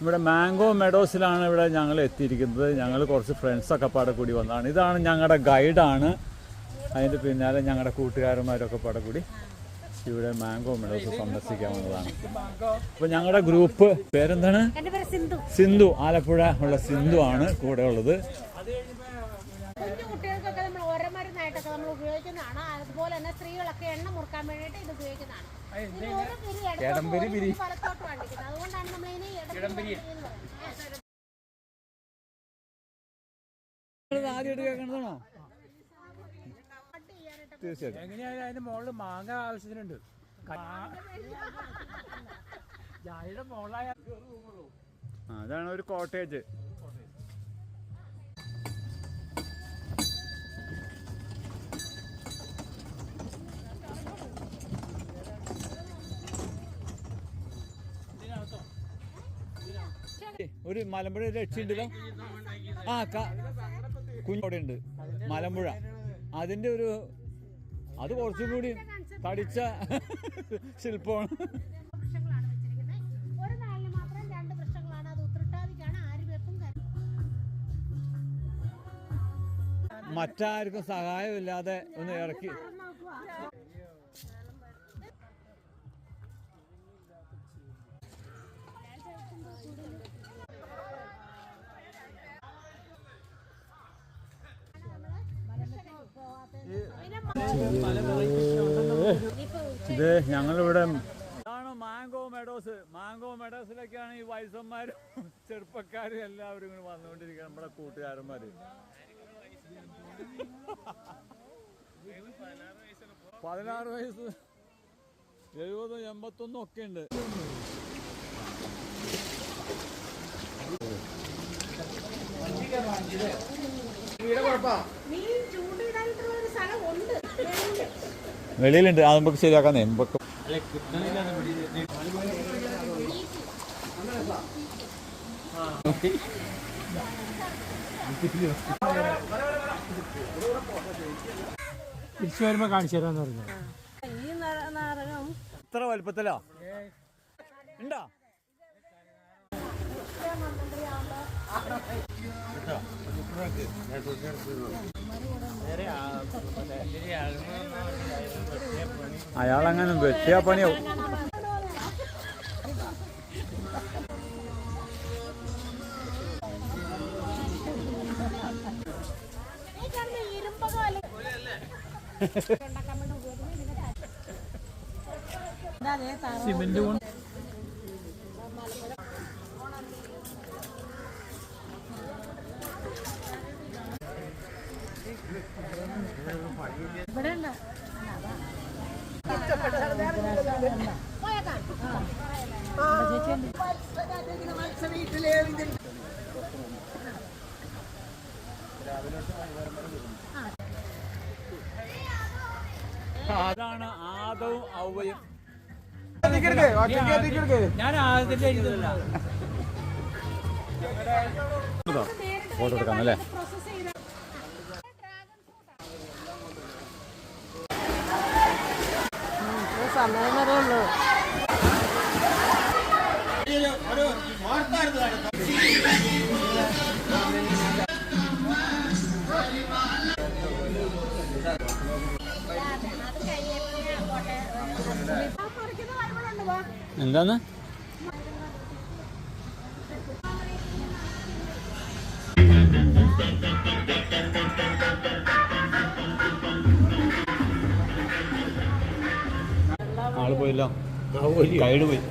ഇവിടെ മാംഗോ മെഡോസിലാണ് ഇവിടെ ഞങ്ങൾ എത്തിയിരിക്കുന്നത്. ഞങ്ങൾ കുറച്ച് ഫ്രണ്ട്സൊക്കെ പാടെ കൂടി വന്നതാണ്. ഇതാണ് ഞങ്ങളുടെ ഗൈഡാണ്. അതിൻ്റെ പിന്നാലെ ഞങ്ങളുടെ കൂട്ടുകാരന്മാരൊക്കെ പാടെ കൂടി ഇവിടെ മാംഗോ മെഡോസ് സന്ദർശിക്കാൻ വന്നതാണ്. അപ്പോൾ ഞങ്ങളുടെ ഗ്രൂപ്പ് പേരെന്താണ്? സിന്ധു. ആലപ്പുഴ ഉള്ള സിന്ധു ആണ് കൂടെ ഉള്ളത്. കുട്ടികൾക്കൊക്കെ നമ്മൾ ഓരോമരുന്നായിട്ടൊക്കെ നമ്മൾ ഉപയോഗിക്കുന്നതാണ്. അതുപോലെ തന്നെ സ്ത്രീകളൊക്കെ എണ്ണ മുറുക്കാൻ വേണ്ടിയിട്ട് ഇത് ഉപയോഗിക്കുന്നതാണ്. അതുകൊണ്ടാണ് നമ്മൾ ആദ്യമായിട്ട് കേൾക്കണതാണോ? തീർച്ചയായിട്ടും. എങ്ങനെയായാലും അതിന്റെ മുകളിൽ മാങ്ങ ആവശ്യത്തിനുണ്ട്. അതാണ് ഒരു കോട്ടേജ്. ഒരു മലമ്പുഴ രക്ഷയുണ്ടല്ലോ. കുഞ്ഞോടെ ഉണ്ട് മലമ്പുഴ. അതിൻ്റെ ഒരു അത് കുറച്ചും കൂടി തടിച്ച ശില്പമാണ്. മറ്റാർക്കും സഹായമില്ലാതെ ഒന്ന് ഇറക്കി. ഇത് ഞങ്ങളിവിടെ ഇതാണ് മാംഗോ മെഡോസ്. മാംഗോ മെഡോസിലൊക്കെയാണ് ഈ വയസ്സന്മാരും ചെറുപ്പക്കാരും എല്ലാവരും ഇങ്ങനെ വന്നുകൊണ്ടിരിക്കുക. നമ്മുടെ കൂട്ടുകാരന്മാർ 16 വയസ്സ് 70 81 ഒക്കെ ഉണ്ട്. വെളിയിലുണ്ട്. അത് നമുക്ക് ശരിയാക്കാൻ നമുക്ക് തിരിച്ചു വരുമ്പോ കാണിച്ചു തരാന്ന് പറഞ്ഞു. ഇത്ര വലുപ്പത്തിലാ ഉണ്ടാ? അയാളങ്ങനെ വെട്ടിയാ പണിയാവും. സിമെന്റ് കൊണ്ട് അതാണ് ആദവും ഔവയും. ഞാൻ ആദ്യത്തെ ഫോട്ടോ എടുക്കാം അല്ലേ? സമയം വരെ ഉള്ളൂ. എന്താണ്? ആള് പോയില്ലോ, ഗൈഡ് പോയി.